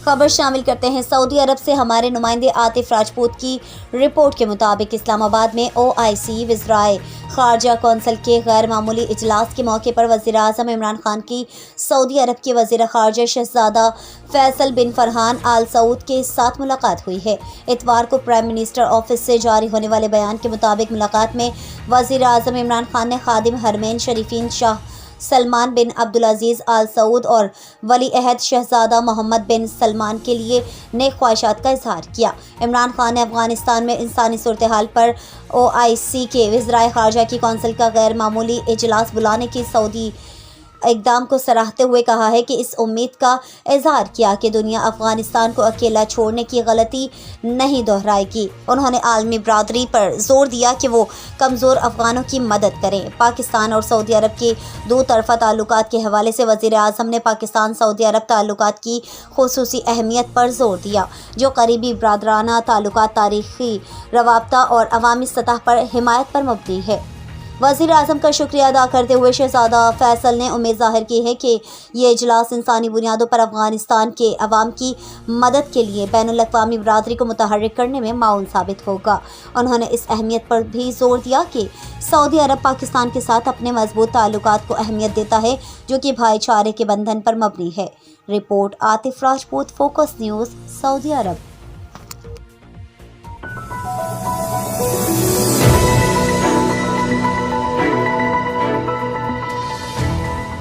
خبر شامل کرتے ہیں سعودی عرب سے ہمارے نمائندے عاطف راجپوت کی رپورٹ کے مطابق اسلام آباد میں OIC وزرائے خارجہ کونسل کے غیر معمولی اجلاس کے موقع پر وزیر اعظم عمران خان کی سعودی عرب کے وزیر خارجہ شہزادہ فیصل بن فرحان آل سعود کے ساتھ ملاقات ہوئی ہے۔ اتوار کو پرائم منسٹر آفس سے جاری ہونے والے بیان کے مطابق ملاقات میں وزیر اعظم عمران خان نے خادم حرمین شریفین شاہ سلمان بن عبدالعزیز آل سعود اور ولی عہد شہزادہ محمد بن سلمان کے لیے نیک خواہشات کا اظہار کیا۔ عمران خان نے افغانستان میں انسانی صورتحال پر OIC کے وزرائے خارجہ کی کونسل کا غیر معمولی اجلاس بلانے کی سعودی اقدام کو سراہتے ہوئے کہا ہے کہ اس امید کا اظہار کیا کہ دنیا افغانستان کو اکیلا چھوڑنے کی غلطی نہیں دہرائے گی۔ انہوں نے عالمی برادری پر زور دیا کہ وہ کمزور افغانوں کی مدد کریں۔ پاکستان اور سعودی عرب کے دو طرفہ تعلقات کے حوالے سے وزیر اعظم نے پاکستان سعودی عرب تعلقات کی خصوصی اہمیت پر زور دیا، جو قریبی برادرانہ تعلقات، تاریخی روابط اور عوامی سطح پر حمایت پر مبنی ہے۔ وزیر اعظم کا شکریہ ادا کرتے ہوئے شہزادہ فیصل نے امید ظاہر کی ہے کہ یہ اجلاس انسانی بنیادوں پر افغانستان کے عوام کی مدد کے لیے بین الاقوامی برادری کو متحرک کرنے میں معاون ثابت ہوگا۔ انہوں نے اس اہمیت پر بھی زور دیا کہ سعودی عرب پاکستان کے ساتھ اپنے مضبوط تعلقات کو اہمیت دیتا ہے، جو کہ بھائی چارے کے بندھن پر مبنی ہے۔ Report Atif Rajput, Fox News, سعودی عرب۔